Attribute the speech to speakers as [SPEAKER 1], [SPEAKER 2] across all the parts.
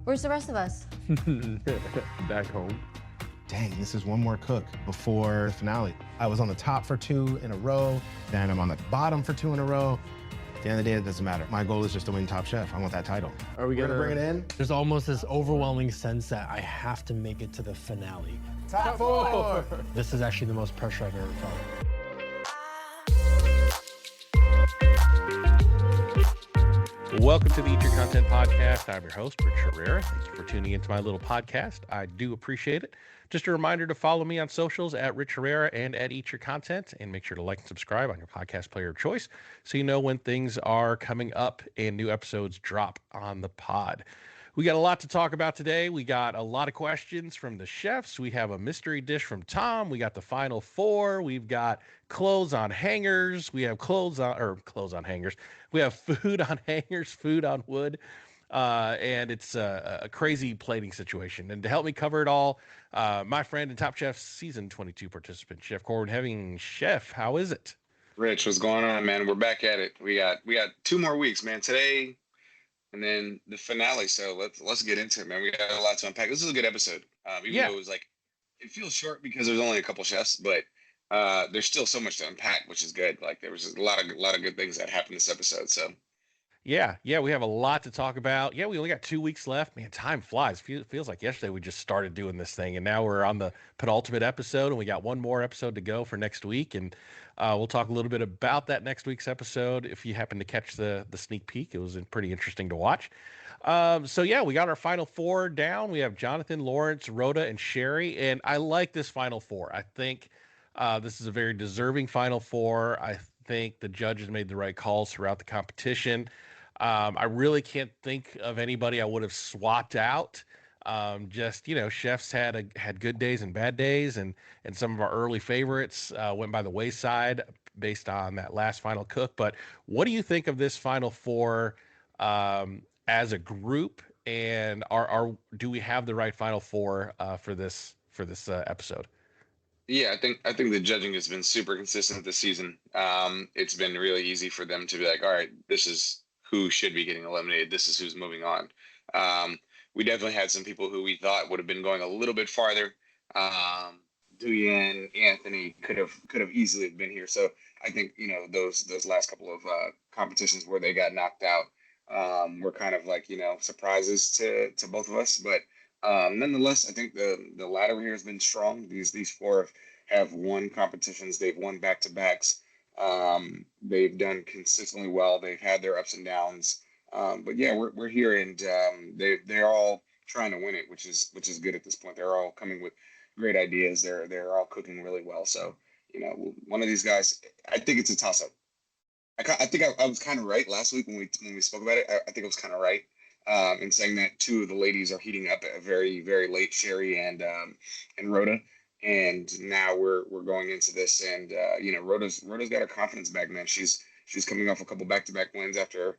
[SPEAKER 1] Where's the rest of us?
[SPEAKER 2] Back home.
[SPEAKER 3] Dang, this is one more cook before the finale. I was on the top for 2 in a row, then I'm on the bottom for 2 in a row. At the end of the day, it doesn't matter. My goal is just to win Top Chef. I want that title.
[SPEAKER 2] Are we gonna
[SPEAKER 3] bring it in?
[SPEAKER 4] There's almost this overwhelming sense that I have to make it to the finale.
[SPEAKER 3] Top 4!
[SPEAKER 4] This is actually the most pressure I've ever felt.
[SPEAKER 2] Welcome to the Eat Your Content Podcast. I'm your host, Rich Herrera. Thank you for tuning into my little podcast. I do appreciate it. Just a reminder to follow me on socials at Rich Herrera and at Eat Your Content, and make sure to like and subscribe on your podcast player of choice so you know when things are coming up and new episodes drop on the pod. We got a lot to talk about today. We got a lot of questions from the chefs. We have a mystery dish from Tom. We got the Final Four. We've got clothes on hangers. We have clothes on hangers. We have food on hangers, food on wood. And it's a crazy plating situation. And to help me cover it all, my friend and Top Chef Season 22 participant, Chef Corwin. Chef, how is it?
[SPEAKER 5] Rich, what's going on, man? We're back at it. We got 2 more weeks, man. Today and then the finale. So let's get into it, man. We got a lot to unpack. This is a good episode. Even though it was it feels short because there's only a couple chefs, but there's still so much to unpack, which is good. Like there was a lot of good things that happened this episode. So
[SPEAKER 2] yeah, we have a lot to talk about. Yeah, we only got 2 weeks left. Man, time flies. Feels like yesterday we just started doing this thing, and now we're on the penultimate episode, and we got one more episode to go for next week, and we'll talk a little bit about that next week's episode. If you happen to catch the sneak peek, it was pretty interesting to watch. So yeah, we got our Final Four down. We have Jonathan, Lawrence, Rhoda, and Sherry, and I like this Final Four. I think this is a very deserving Final Four. I think the judges made the right calls throughout the competition. I really can't think of anybody I would have swapped out. Chefs had good days and bad days, and some of our early favorites went by the wayside based on that last final cook. But what do you think of this Final Four as a group, and do we have the right Final Four for this episode?
[SPEAKER 5] yeah, I think the judging has been super consistent this season. It's been really easy for them to be like, all right, this is who should be getting eliminated. This is who's moving on. We definitely had some people who we thought would have been going a little bit farther. Duyan, Anthony could have easily been here. So I think those last couple of competitions where they got knocked out were kind of like surprises to both of us. But nonetheless, I think the ladder here has been strong. These 4 have won competitions. They've won back-to-backs. They've done consistently well. They've had their ups and downs, but yeah, we're here, and they're all trying to win it, which is good at this point. They're all coming with great ideas. They're all cooking really well. So one of these guys, I think it's a toss up. I think I was kind of right last week when we spoke about it. I think I was kind of right in saying that 2 of the ladies are heating up at a very, very late, Sherry and Rhoda. And now we're going into this, and Rhoda's got her confidence back, man. She's coming off a couple back-to-back wins after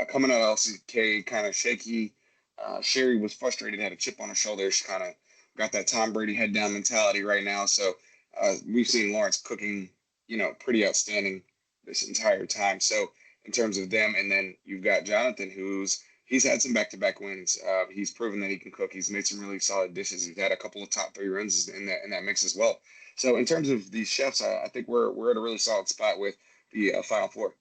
[SPEAKER 5] coming out of LCK kind of shaky. Sherry was frustrated, had a chip on her shoulder. She kind of got that Tom Brady head down mentality right now. So we've seen Lawrence cooking, pretty outstanding this entire time. So in terms of them, and then you've got Jonathan, he's had some back-to-back wins. He's proven that he can cook. He's made some really solid dishes. He's had a couple of top 3 runs in that mix as well. So in terms of these chefs, I think we're at a really solid spot with the Final Four.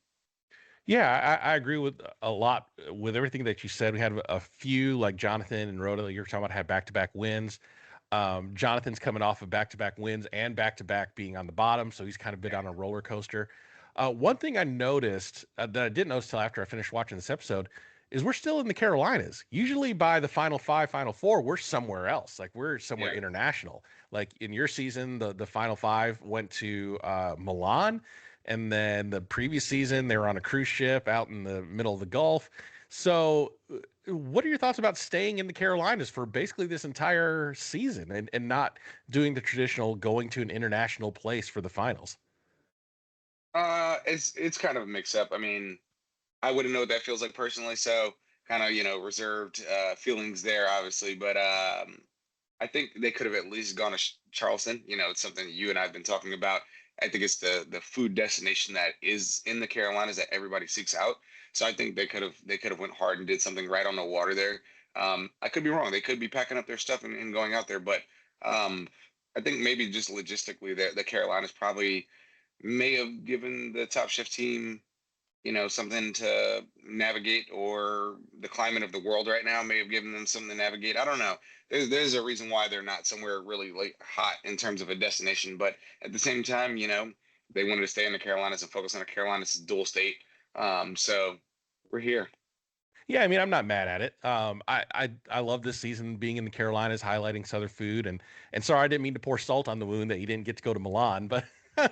[SPEAKER 2] Yeah, I agree with a lot with everything that you said. We had a few like Jonathan and Rhoda, you're talking about, had back-to-back wins. Jonathan's coming off of back-to-back wins and back-to-back being on the bottom, so he's kind of been on a roller coaster. One thing I noticed that I didn't notice till after I finished watching this episode is we're still in the Carolinas. Usually by the Final 5, Final 4, we're somewhere else. Like we're somewhere international. Like in your season, the Final 5 went to Milan, and then the previous season they were on a cruise ship out in the middle of the Gulf. So what are your thoughts about staying in the Carolinas for basically this entire season and not doing the traditional going to an international place for the finals?
[SPEAKER 5] It's kind of a mix up. I mean, I wouldn't know what that feels like personally, so kind of reserved feelings there, obviously. But I think they could have at least gone to Charleston. It's something you and I have been talking about. I think it's the food destination that is in the Carolinas that everybody seeks out. So I think they could have went hard and did something right on the water there. I could be wrong. They could be packing up their stuff and going out there, but um, I think maybe just logistically, the Carolinas probably may have given the Top Chef team, something to navigate, or the climate of the world right now may have given them something to navigate. I don't know. There's a reason why they're not somewhere really like hot in terms of a destination, but at the same time, they wanted to stay in the Carolinas and focus on the Carolinas dual state. So we're here.
[SPEAKER 2] Yeah, I mean, I'm not mad at it. I love this season being in the Carolinas, highlighting Southern food, and sorry, I didn't mean to pour salt on the wound that you didn't get to go to Milan, but the,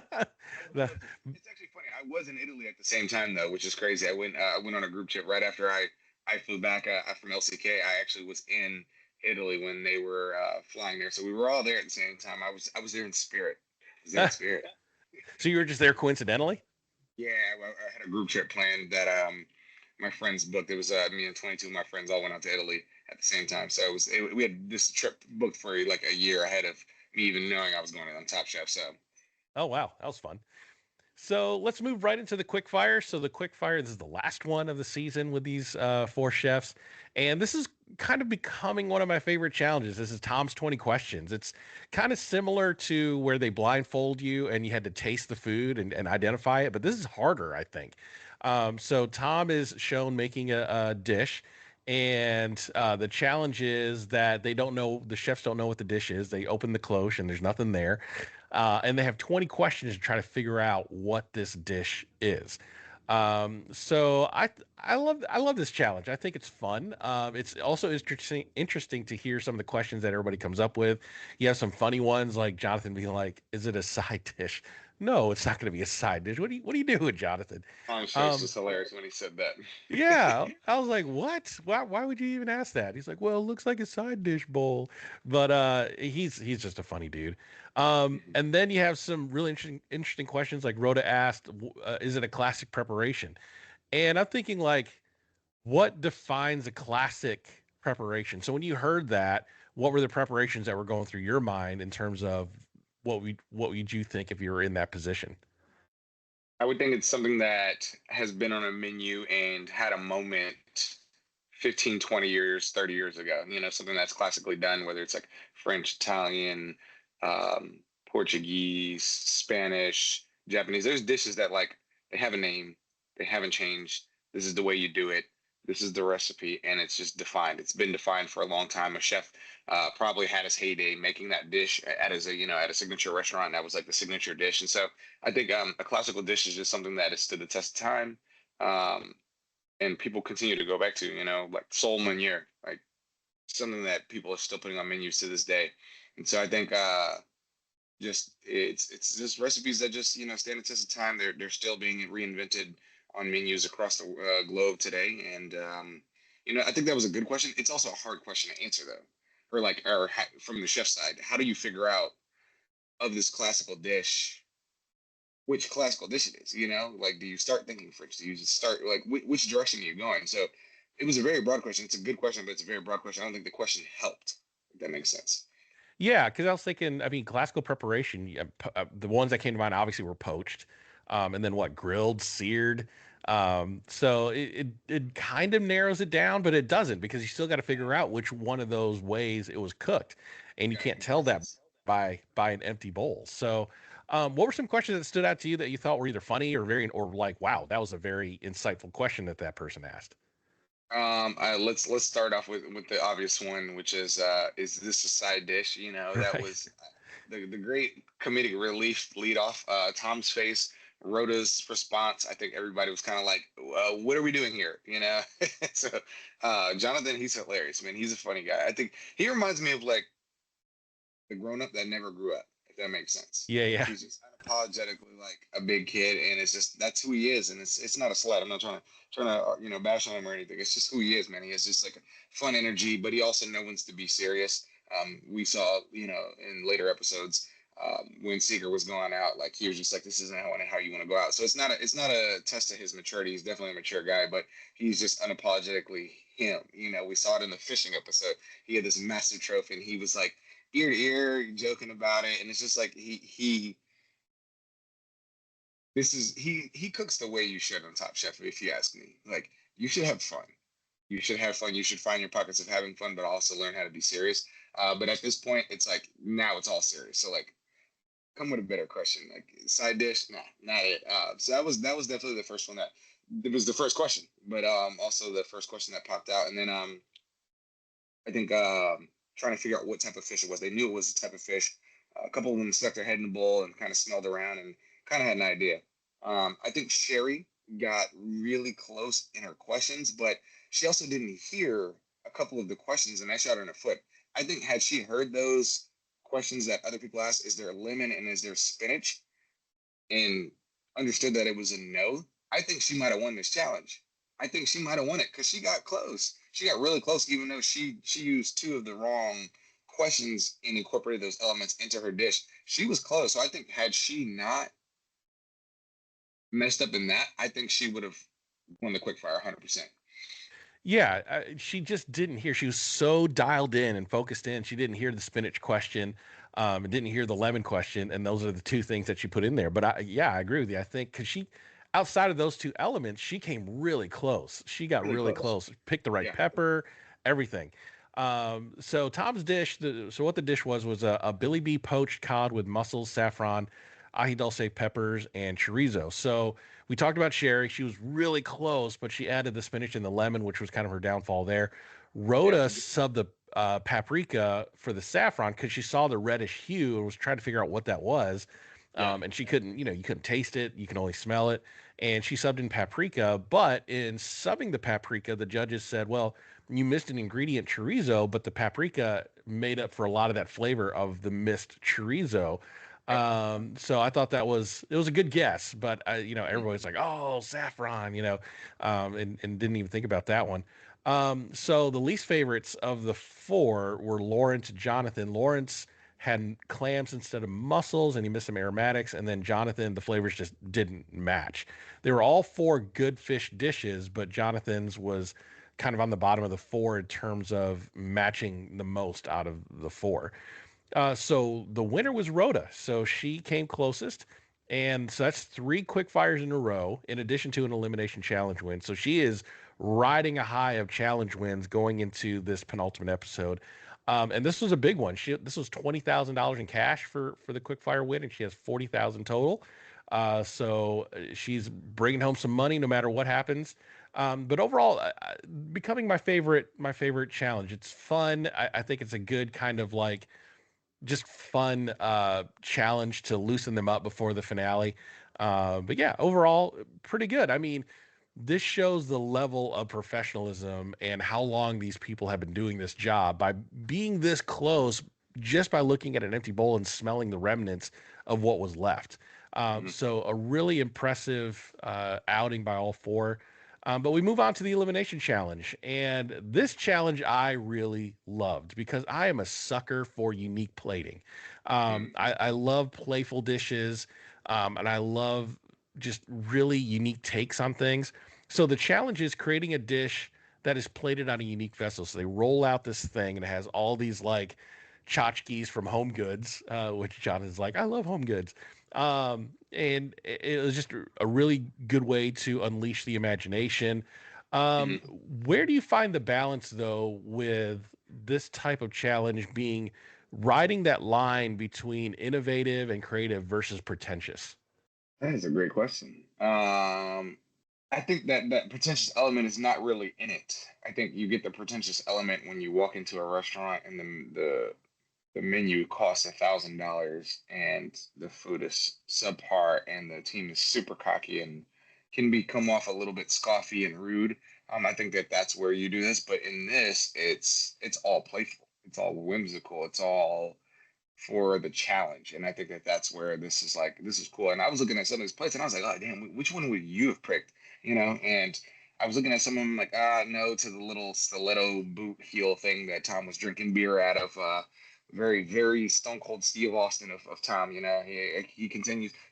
[SPEAKER 5] It's actually funny. I was in Italy at the same time though, which is crazy. I went on a group trip right after I flew back from LCK. I actually was in Italy when they were flying there, so we were all there at the same time. I was there in spirit. I was there in spirit.
[SPEAKER 2] so you were just there coincidentally?
[SPEAKER 5] Yeah, I had a group trip planned that my friends booked. It was me and 22 of my friends all went out to Italy at the same time. So we had this trip booked for like a year ahead of me even knowing I was going on Top Chef. So
[SPEAKER 2] Oh wow, that was fun. So let's move right into the quick fire. So the quick fire, this is the last one of the season with these four chefs, and this is kind of becoming one of my favorite challenges. This is Tom's 20 questions. It's kind of similar to where they blindfold you and you had to taste the food and identify it, but this is harder, I think. So Tom is shown making a dish. And the challenge is that they don't know, the chefs don't know what the dish is. They open the cloche and there's nothing there. And they have 20 questions to try to figure out what this dish is. So I love this challenge. I think it's fun. It's also interesting to hear some of the questions that everybody comes up with. You have some funny ones like Jonathan being like, "Is it a side dish?" No, it's not going to be a side dish. What are you doing, Jonathan?
[SPEAKER 5] Tom's face
[SPEAKER 2] Um,
[SPEAKER 5] was hilarious when he said that.
[SPEAKER 2] yeah, I was like, "What? Why would you even ask that?" He's like, "Well, it looks like a side dish bowl." But he's just a funny dude. And then you have some really interesting questions like Rhoda asked, "Is it a classic preparation?" And I'm thinking like, what defines a classic preparation? So when you heard that, what were the preparations that were going through your mind in terms of what would you think if you were in that position?
[SPEAKER 5] I would think it's something that has been on a menu and had a moment 15, 20 years, 30 years ago. Something that's classically done, whether it's like French, Italian, Portuguese, Spanish, Japanese. There's dishes that like they have a name, they haven't changed. This is the way you do it. This is the recipe, and it's just defined. It's been defined for a long time. A chef probably had his heyday making that dish at a signature restaurant. That was like the signature dish, and so I think a classical dish is just something that has stood the test of time, um, and people continue to go back to. Like Soul Meunier, like something that people are still putting on menus to this day. And so I think just it's just recipes that just stand the test of time. They're still being reinvented on menus across the globe today. And I think that was a good question. It's also a hard question to answer though, from the chef side, how do you figure out of this classical dish which classical dish it is? Like do you start thinking French? Do you just start like which direction are you going? So it was a very broad question. It's a good question, but it's a very broad question. I don't think the question helped. If that makes sense.
[SPEAKER 2] Yeah, because I was thinking, I mean, classical preparation, yeah, the ones that came to mind obviously were poached, and then what, grilled, seared. So it kind of narrows it down, but it doesn't because you still got to figure out which one of those ways it was cooked, and you
[SPEAKER 5] Gotta
[SPEAKER 2] can't
[SPEAKER 5] be
[SPEAKER 2] tell that
[SPEAKER 5] preference.
[SPEAKER 2] by an empty bowl. So, what were some questions that stood out to you that you thought were either funny or or like, wow, that was a very insightful question that person asked?
[SPEAKER 5] Let's start off with the obvious one, which is this a side dish? That
[SPEAKER 2] Right.
[SPEAKER 5] was the great comedic relief lead off. Tom's face, Rhoda's response. I think everybody was kind of like, "What are we doing here?" So Jonathan, he's hilarious, man. He's a funny guy. I think he reminds me of like the grown up that never grew up, if that makes sense.
[SPEAKER 2] Yeah, yeah.
[SPEAKER 5] He's just unapologetically like a big kid, and it's just that's who he is, and it's not a slight. I'm not trying to bash on him or anything. It's just who he is, man. He has just like a fun energy, but he also knows when to be serious. We saw in later episodes when Seeger was going out, like he was just like, this isn't how you want to go out. So it's not a test of his maturity. He's definitely a mature guy, but he's just unapologetically him. We saw it in the fishing episode. He had this massive trophy, and he was like ear to ear joking about it, and it's just like he cooks the way you should on Top Chef, if you ask me. Like you should have fun. You should have fun. You should find your pockets of having fun, but also learn how to be serious. But at this point, it's like now it's all serious. So like, come with a better question. Like side dish, nah, not it. So that was definitely the first one that it was the first question, but also the first question that popped out, and then I think trying to figure out what type of fish it was. They knew it was a type of fish. A couple of them stuck their head in the bowl and kind of smelled around and kind of had an idea. I think Sherry got really close in her questions, but she also didn't hear a couple of the questions, and I shot her in the foot. I think had she heard those questions that other people asked, is there lemon and is there spinach, and understood that it was a no, I think she might have won this challenge. I think she might have won it because she got close. She got really close, even though she used two of the wrong questions and incorporated those elements into her dish. She was close. So I think had she not messed up in that, I think she would have won the quickfire 100%.
[SPEAKER 2] Yeah, she just didn't hear. She was so dialed in and focused in. She didn't hear the spinach question, and didn't hear the lemon question, and those are the two things that she put in there. But I agree with you. I think because she, outside of those two elements, she came really close. She got
[SPEAKER 5] Really
[SPEAKER 2] really
[SPEAKER 5] close.
[SPEAKER 2] close. Picked the right
[SPEAKER 5] Yeah.
[SPEAKER 2] pepper, everything. So Tom's dish. So what the dish was a Billy B poached cod with mussels, saffron, ají dulce peppers, and chorizo. So we talked about Sherry. She was really close, but she added the spinach and the lemon, which was kind of her downfall there.
[SPEAKER 5] Yeah.
[SPEAKER 2] Rhoda subbed the paprika for the saffron because she saw the reddish hue and was trying to figure out what that was.
[SPEAKER 5] Yeah.
[SPEAKER 2] And she couldn't, you couldn't taste it. You can only smell it. And she subbed in paprika. But in subbing the paprika, the judges said, well, you missed an ingredient chorizo, but the paprika made up for a lot of that flavor of the missed chorizo.
[SPEAKER 5] Yep.
[SPEAKER 2] So I thought it was a good guess, but
[SPEAKER 5] Mhm.
[SPEAKER 2] everybody's like, oh, saffron, and didn't even think about that one. So the least favorites of the four were Lawrence, Jonathan. Lawrence had clams instead of mussels, and he missed some aromatics. And then Jonathan, the flavors just didn't match. They were all four good fish dishes, but Jonathan's was kind of on the bottom of the four in terms of matching the most out of the four. So the winner was Rhoda. So she came closest. And so that's three quick fires in a row, in addition to an elimination challenge win. So she is riding a high of challenge wins going into this penultimate episode. And this was a big one. This was $20,000 in cash for the quick fire win, and she has 40,000 total. So she's bringing home some money no matter what happens. But overall, becoming my favorite challenge. It's fun. I think it's a good kind of like just fun challenge to loosen them up before the finale. But yeah, overall, pretty good. I mean, this shows the level of professionalism and how long these people have been doing this job by being this close just by looking at an empty bowl and smelling the remnants of what was left.
[SPEAKER 5] Mhm.
[SPEAKER 2] So a really impressive outing by all four. But we move on to the elimination challenge. And this challenge I really loved because I am a sucker for unique plating.
[SPEAKER 5] Mhm.
[SPEAKER 2] I love playful dishes, and I love just really unique takes on things. So the challenge is creating a dish that is plated on a unique vessel. So they roll out this thing and it has all these like tchotchkes from Home Goods, which John is like, I love Home Goods. And it was just a really good way to unleash the imagination. Um,
[SPEAKER 5] Mhm.
[SPEAKER 2] where do you find the balance though with this type of challenge being riding that line between innovative and creative versus pretentious?
[SPEAKER 5] That is a great question. I think that pretentious element is not really in it. I think you get the pretentious element when you walk into a restaurant and the menu costs $1,000 and the food is subpar and the team is super cocky and can be come off a little bit scoffy and rude. I think that that's where you do this, but in this, it's all playful, it's all whimsical, it's all for the challenge. And I think that that's where this is like, this is cool. And I was looking at some of these plates and I was like, oh, damn, which one would you have picked? And I was looking at some of them like, no, to the little stiletto boot heel thing that Tom was drinking beer out of. Very, very Stone Cold Steve Austin of Tom.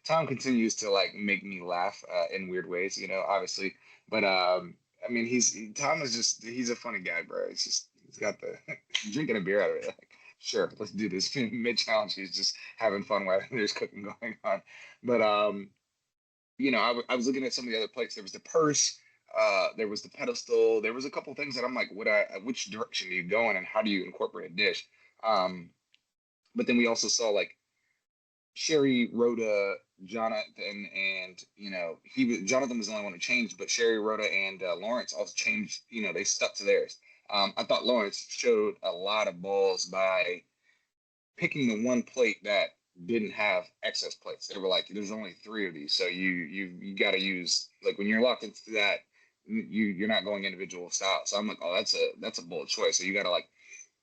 [SPEAKER 5] Tom continues to like make me laugh in weird ways, obviously. But Tom is just, he's a funny guy, bro. It's just, he's got the drinking a beer out of it. Like, sure, let's do this. Mid challenge, he's just having fun while there's cooking going on. But I was looking at some of the other plates. There was the purse. There was the pedestal. There was a couple things that I'm like, which direction do you go in, and how do you incorporate a dish? Um, but then we also saw like Sherry, Rhoda, Jonathan, and Jonathan was the only one who changed, but Sherry, Rhoda, and Lawrence also changed. They stuck to theirs. I thought Lawrence showed a lot of balls by picking the one plate that didn't have excess plates. They were like, "There's only three of these, so you got to use like when you're locked into that, you're not going individual style." So I'm like, "Oh, that's a bold choice." So you got to like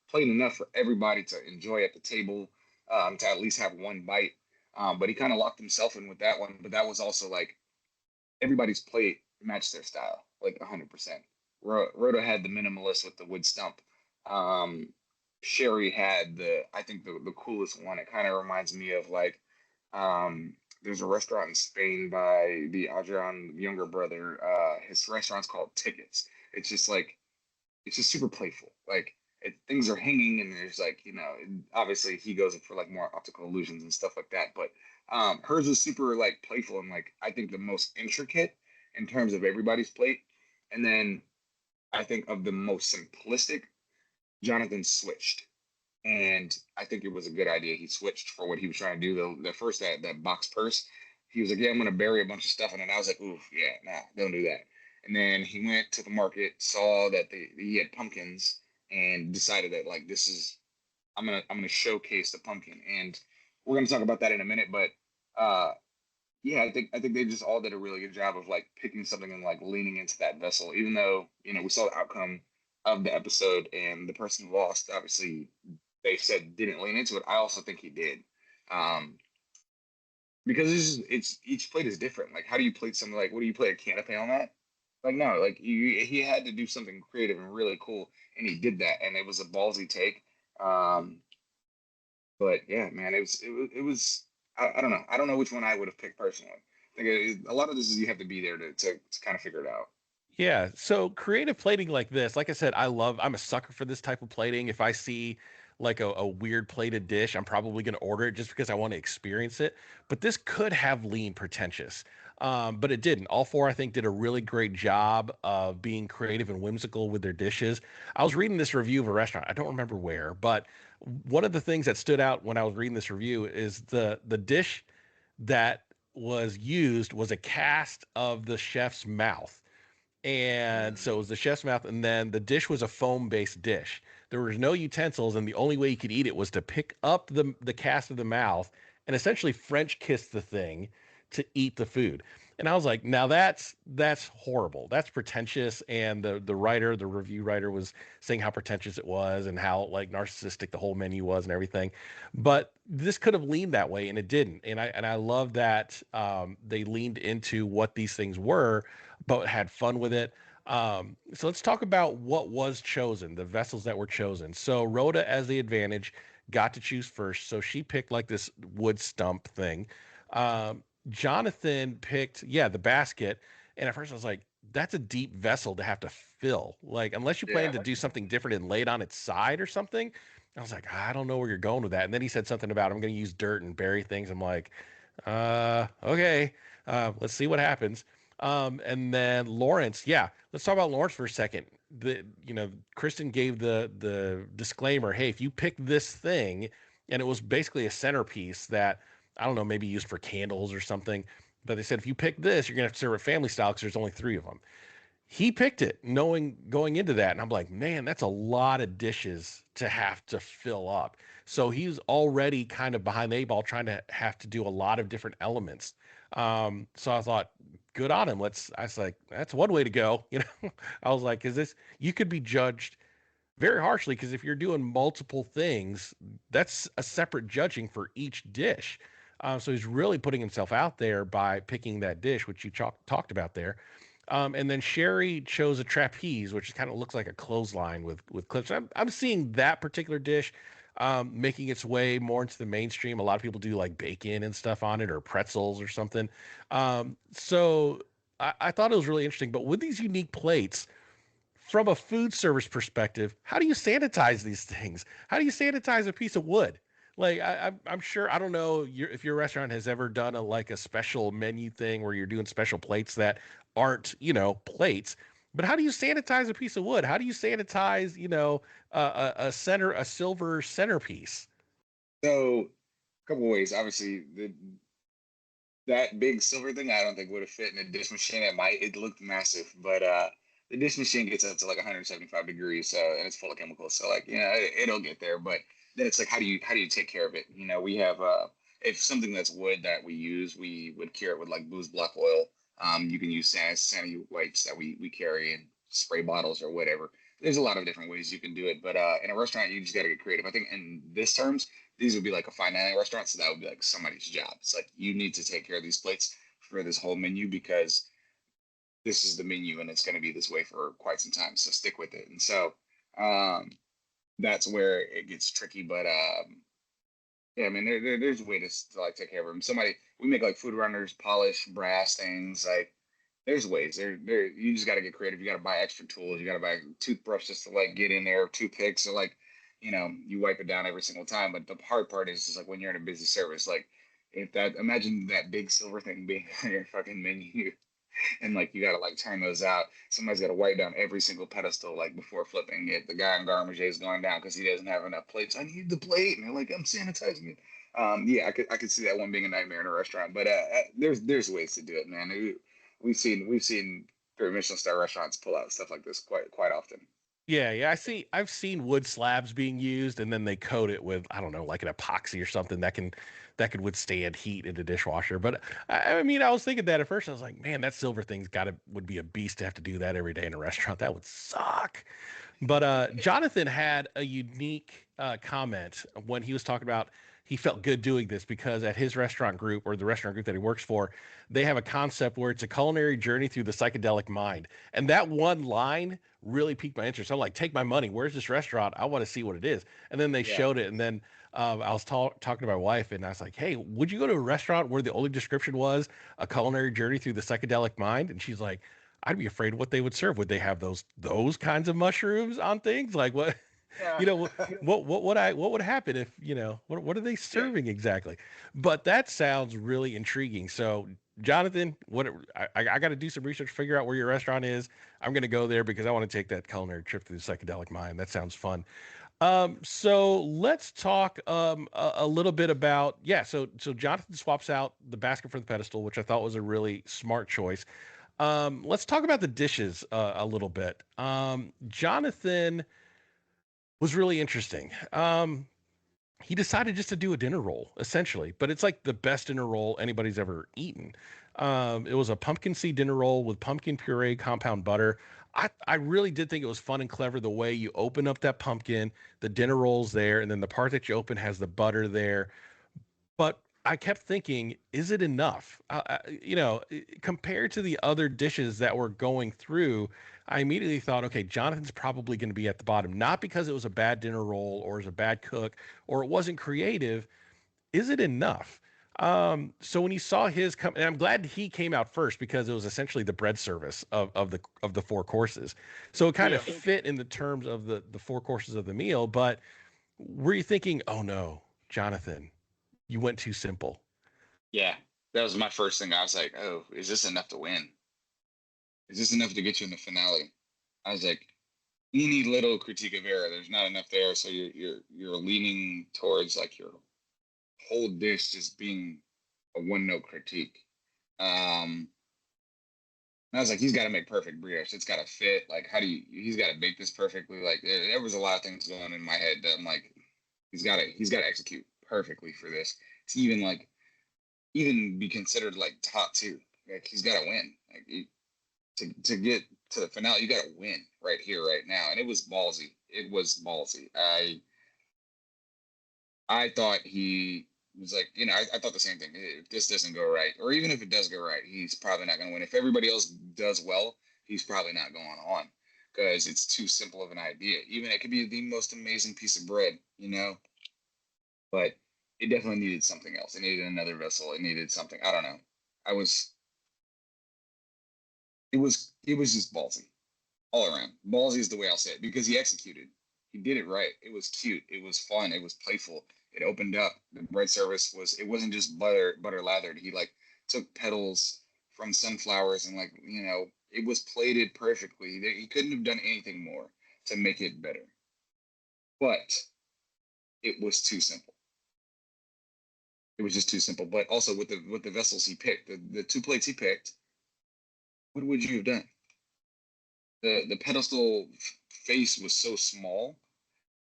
[SPEAKER 5] plate enough for everybody to enjoy at the table, to at least have one bite. But he kind of locked himself in with that one. But that was also like everybody's plate matched their style, like 100%. Rhoda had the minimalist with the wood stump. Um, Sherry had I think the coolest one. It kind of reminds me of like, there's a restaurant in Spain by the Adrian younger brother. His restaurant's called Tickets. It's just like, it's just super playful. Like things are hanging and there's like, obviously he goes for like more optical illusions and stuff like that. But hers is super like playful and like I think the most intricate in terms of everybody's plate. And then I think of the most simplistic, Jonathan switched. And I think it was a good idea. He switched for what he was trying to do. The first that box purse, he was like, "Yeah, I'm gonna bury a bunch of stuff in it." And I was like, "Ooh, yeah, nah, don't do that." And then he went to the market, saw that he had pumpkins, and decided that like this is I'm gonna showcase the pumpkin. And we're gonna talk about that in a minute. But uh, yeah, I think they just all did a really good job of like picking something and like leaning into that vessel. Even though we saw the outcome of the episode and the person who lost obviously they said didn't lean into it. I also think he did, um, because it's each plate is different. Like, how do you plate something like what do you plate a canopy on that? Like, no, like he had to do something creative and really cool, and he did that, and it was a ballsy take. Um, but yeah, man, it was. I don't know. I don't know which one I would have picked personally. I think a lot of this is you have to be there to kind of figure it out.
[SPEAKER 2] Yeah. So creative plating like this, like I said, I'm a sucker for this type of plating. If I see like a weird plated dish, I'm probably going to order it just because I want to experience it. But this could have leaned pretentious. But it didn't. All four, I think, did a really great job of being creative and whimsical with their dishes. I was reading this review of a restaurant. I don't remember where, but one of the things that stood out when I was reading this review is the dish that was used was a cast of the chef's mouth, and so it was the chef's mouth, and then the dish was a foam-based dish. There was no utensils, and the only way you could eat it was to pick up the cast of the mouth and essentially French kiss the thing to eat the food. And I was like, now that's horrible. That's pretentious. And the review writer was saying how pretentious it was and how like narcissistic the whole menu was and everything. But this could have leaned that way, and it didn't. And I love that they leaned into what these things were but had fun with it. So let's talk about what was chosen, the vessels that were chosen. So Rhoda, as the advantage, got to choose first. So she picked like this wood stump thing. Jonathan picked, yeah, the basket. And at first I was like, that's a deep vessel to have to fill. Like, unless you plan
[SPEAKER 5] Yeah,
[SPEAKER 2] to do something different and lay it on its side or something. I was like, I don't know where you're going with that. And then he said something about I'm going to use dirt and bury things. I'm like, okay, let's see what happens. And then Lawrence, yeah, let's talk about Lawrence for a second. Kristen gave the disclaimer, hey, if you pick this thing, and it was basically a centerpiece that I don't know, maybe used for candles or something. But they said if you pick this, you're gonna have to serve it family style because there's only three of them. He picked it, knowing going into that, and I'm like, man, that's a lot of dishes to have to fill up. So he's already kind of behind the eight ball, trying to have to do a lot of different elements. So I thought, good on him. I was like, that's one way to go. I was like, is this? You could be judged very harshly because if you're doing multiple things, that's a separate judging for each dish. So he's really putting himself out there by picking that dish, which you talked about there. And then Sherry chose a trapeze, which kind of looks like a clothesline with clips. I'm seeing that particular dish making its way more into the mainstream. A lot of people do like bacon and stuff on it, or pretzels or something. So I thought it was really interesting. But with these unique plates, from a food service perspective, how do you sanitize these things? How do you sanitize a piece of wood? Like I'm sure I don't know if your restaurant has ever done a like a special menu thing where you're doing special plates that aren't, plates. But how do you sanitize a piece of wood? How do you sanitize, a silver centerpiece?
[SPEAKER 5] So, a couple ways. Obviously, that big silver thing, I don't think would have fit in a dish machine. It looked massive, but the dish machine gets up to like 175 degrees, so and it's full of chemicals. So like, it'll get there. But then it's like, how do you take care of it? We have if something that's wood that we use, we would cure it with like booze block oil. You can use sanitary wipes that we carry in spray bottles or whatever. There's a lot of different ways you can do it, but in a restaurant, you just got to get creative. I think in this terms, these would be like a fine dining restaurant, so that would be like somebody's job. It's like you need to take care of these plates for this whole menu because this is the menu and it's going to be this way for quite some time. So stick with it. And so um, that's where it gets tricky. But yeah, I mean, there's ways to like take care of them. We make like food runners, polish brass things. Like there's ways. You just got to get creative. You got to buy extra tools. You got to buy toothbrushes to like get in there, toothpicks. So like, you wipe it down every single time. But the hard part is just like when you're in a busy service, like imagine that big silver thing being on your fucking menu, and like you got to like turn those out. Somebody's got to wipe down every single pedestal like before flipping it. The guy in Garmager is going down because he doesn't have enough plates. I need the plate, and they're like, I'm sanitizing it. Yeah, I could see that one being a nightmare in a restaurant. But there's ways to do it, man. We've seen Michelin star restaurants pull out stuff like this quite often.
[SPEAKER 2] Yeah, yeah. I've seen wood slabs being used, and then they coat it with, I don't know, like an epoxy or something that could withstand heat in a dishwasher. But I mean, I was thinking that at first. I was like, man, that silver thing's would be a beast to have to do that every day in a restaurant. That would suck. But Jonathan had a unique comment when he was talking about he felt good doing this because at his restaurant group or the restaurant group that he works for, they have a concept where it's a culinary journey through the psychedelic mind. And that one line really piqued my interest. I'm like, take my money. Where's this restaurant? I want to see what it is. And then they
[SPEAKER 5] Yeah.
[SPEAKER 2] showed it. And then I was talking to my wife and I was like, hey, would you go to a restaurant where the only description was a culinary journey through the psychedelic mind? And she's like, I'd be afraid of what they would serve. Would they have those kinds of mushrooms on things? Like what?
[SPEAKER 5] Yeah.
[SPEAKER 2] You know, what would happen if, what are they
[SPEAKER 5] Yeah.
[SPEAKER 2] serving exactly? But that sounds really intriguing. So, Jonathan, I got to do some research, figure out where your restaurant is. I'm going to go there because I want to take that culinary trip through the psychedelic mind. That sounds fun. So let's talk a little bit about, yeah. So Jonathan swaps out the basket for the pedestal, which I thought was a really smart choice. Let's talk about the dishes a little bit. Jonathan was really interesting. He decided just to do a dinner roll, essentially, but it's like the best dinner roll anybody's ever eaten. It was a pumpkin seed dinner roll with pumpkin puree, compound butter. I really did think it was fun and clever the way you open up that pumpkin, the dinner roll's there, and then the part that you open has the butter there. But I kept thinking, is it enough? Compared to the other dishes that were going through, I immediately thought, okay, Jonathan's probably going to be at the bottom, not because it was a bad dinner roll or was a bad cook or it wasn't creative. Is it enough? So when you saw his come, and I'm glad he came out first because it was essentially the bread service of the four courses. So it kind
[SPEAKER 5] Yeah.
[SPEAKER 2] of fit in the terms of the four courses of the meal. But were you thinking, oh no, Jonathan, you went too simple?
[SPEAKER 5] Yeah. That was my first thing. I was like, oh, is this enough to win? Is this enough to get you in the finale? I was like, you need little critique of error. There's not enough there, so you're leaning towards like your whole dish just being a one note critique. Um, and I was like, he's got to make perfect brioche. It's got to fit. Like, he's got to bake this perfectly. Like, there was a lot of things going in my head that I'm like, he's got to execute perfectly for this to even be considered like top two. Like, he's got to win. Like, to get to the finale, you got to win right here, right now. And it was ballsy. It was ballsy. I thought he was like, I thought the same thing. If this doesn't go right, or even if it does go right, he's probably not going to win. If everybody else does well, he's probably not going on because it's too simple of an idea. Even it could be the most amazing piece of bread, but it definitely needed something else. It needed another vessel. It needed something. I don't know. I was. It was just ballsy all around. Ballsy is the way I'll say it because he executed. He did it right. It was cute. It was fun. It was playful. It opened up. The bread service it wasn't just butter lathered. He like took petals from sunflowers, and like, it was plated perfectly. He couldn't have done anything more to make it better. But it was too simple. It was just too simple. But also with the vessels he picked, the two plates he picked, what would you have done? The pedestal face was so small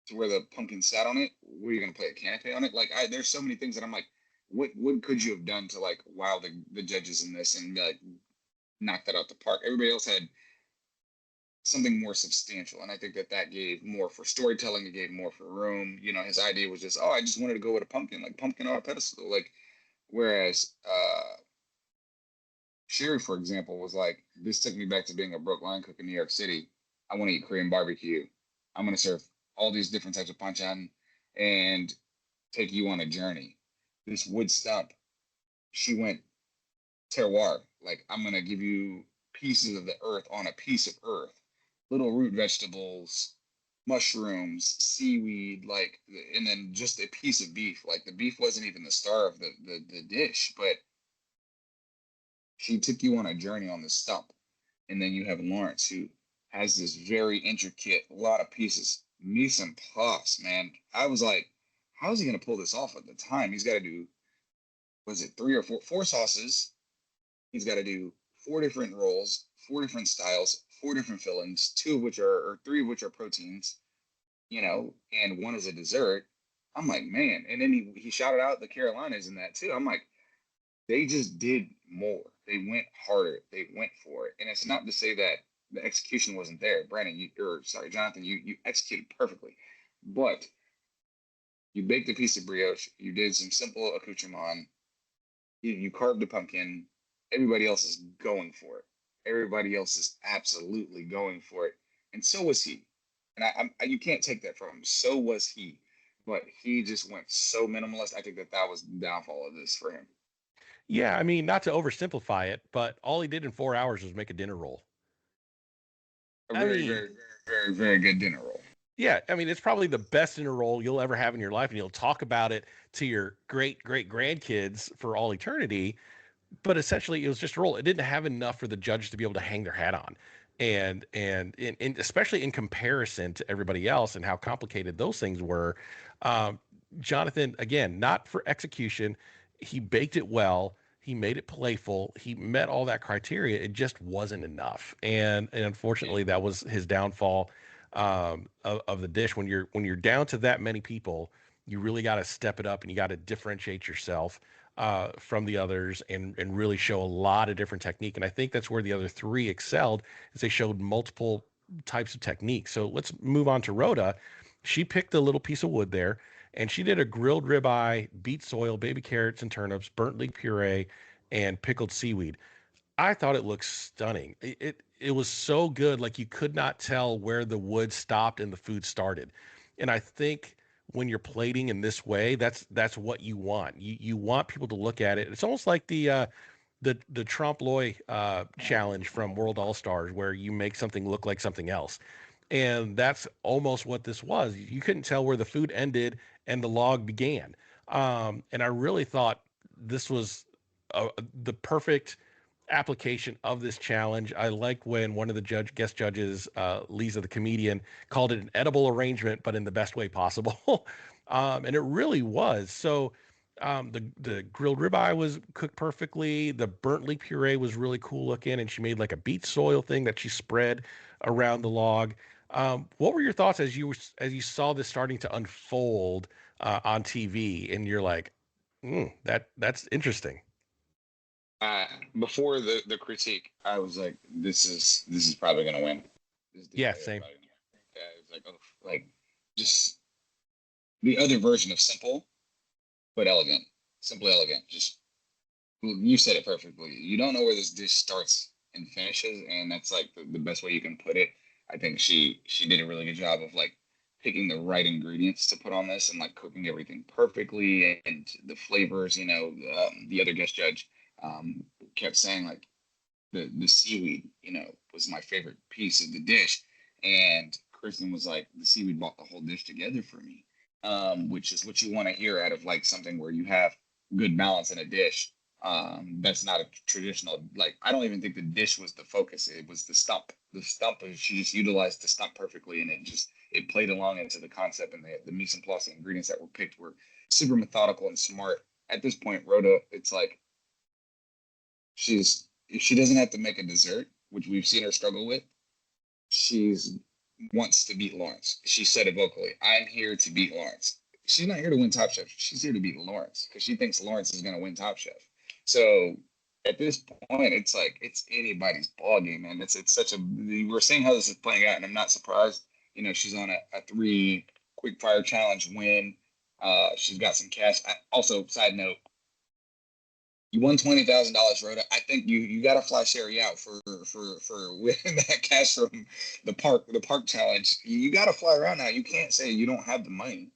[SPEAKER 5] to where the pumpkin sat on it. Were you gonna play a canopy on it? Like, there's so many things that I'm like, what could you have done to like wow the judges in this and like knock that out the park? Everybody else had something more substantial, and I think that gave more for storytelling. It gave more for room. His idea was just, oh, I just wanted to go with a pumpkin, like pumpkin on a pedestal, like. Whereas Sherry, for example, was like, this took me back to being a broke line cook in New York City. I want to eat Korean barbecue. I'm going to serve all these different types of panchan and take you on a journey. This wood stump, she went terroir. Like, I'm going to give you pieces of the earth on a piece of earth, little root vegetables, mushrooms, seaweed, like, and then just a piece of beef. Like, the beef wasn't even the star of the dish, but she took you on a journey on the stump. And then you have Lawrence, who has this very intricate, a lot of pieces, mise en place, man. I was like, how is he going to pull this off at the time? He's got to do, was it four sauces? He's got to do 4 different rolls, 4 different styles, 4 different fillings, 2 of which or 3 of which are proteins, and 1 is a dessert. I'm like, man. And then he shouted out the Carolinas in that too. I'm like, they just did more. They went harder. They went for it. And it's not to say that the execution wasn't there. Brandon, Jonathan, you executed perfectly. But you baked a piece of brioche. You did some simple accoutrement. You carved a pumpkin. Everybody else is going for it. Everybody else is absolutely going for it. And so was he. And you can't take that from him. So was he. But he just went so minimalist. I think that was the downfall of this for him.
[SPEAKER 2] Yeah, I mean, not to oversimplify it, but all he did in 4 hours was make a dinner roll.
[SPEAKER 5] A
[SPEAKER 2] I
[SPEAKER 5] very,
[SPEAKER 2] mean,
[SPEAKER 5] very, very, very good dinner roll.
[SPEAKER 2] yeah, I mean, it's probably the best dinner roll you'll ever have in your life, and you'll talk about it to your great great grandkids for all eternity. But essentially, it was just a roll. It didn't have enough for the judge to be able to hang their hat on, and especially in comparison to everybody else and how complicated those things were. Um, Jonathan, again, not for execution, he baked it well. He made it playful. He met all that criteria. It just wasn't enough, and unfortunately, that was his downfall of the dish. When you're down to that many people, you really got to step it up and you got to differentiate yourself from the others and really show a lot of different technique. And I think that's where the other 3 excelled, is they showed multiple types of technique. So let's move on to Rhoda. She picked a little piece of wood there, and she did a grilled ribeye, beet soil, baby carrots and turnips, burnt leek puree, and pickled seaweed. I thought it looked stunning. It was so good, like you could not tell where the wood stopped and the food started. And I think when you're plating in this way, that's what you want. You want people to look at it. It's almost like the trompe l'oeil challenge from World All Stars, where you make something look like something else. And that's almost what this was. You couldn't tell where the food ended and the log began. And I really thought this was the perfect application of this challenge. I like when one of the guest judges, Lisa the comedian, called it an edible arrangement, but in the best way possible. And it really was. So the grilled ribeye was cooked perfectly. The burnt leek puree was really cool looking, and she made like a beet soil thing that she spread around the log. What were your thoughts as you saw this starting to unfold on TV, and you're like, that's interesting.
[SPEAKER 5] Uh, Before the critique, I was like, this is probably gonna win. This is
[SPEAKER 2] Yeah,
[SPEAKER 5] probably
[SPEAKER 2] same.
[SPEAKER 5] gonna win. Yeah, it's like, oh, like just the other version of simple but elegant, simply elegant. Just, you said it perfectly. You don't know where this dish starts and finishes, and that's like the best way you can put it. I think she did a really good job of like picking the right ingredients to put on this and like cooking everything perfectly, and the flavors. The other guest judge um, kept saying like the seaweed, was my favorite piece of the dish, and Kristen was like, the seaweed brought the whole dish together for me, which is what you want to hear out of like something where you have good balance in a dish. That's not a traditional, like, I don't even think the dish was the focus. It was the stump. The stump, she just utilized the stump perfectly, and it played along into the concept, and the mise en place, the ingredients that were picked were super methodical and smart. At this point, Rhoda, it's like if she doesn't have to make a dessert, which we've seen her struggle with, she's wants to beat Lawrence. She said it vocally. I'm here to beat Lawrence. She's not here to win Top Chef. She's here to beat Lawrence because she thinks Lawrence is going to win Top Chef. So at this point, it's like it's anybody's ball game, man. It's such a we're seeing how this is playing out, and I'm not surprised. You know, she's on a 3 quick fire challenge win. She's got some cash. Also, side note, you won $20,000, Rhoda. I think you got to fly Sherry out for winning that cash from the park challenge. You got to fly around now. You can't say you don't have the money.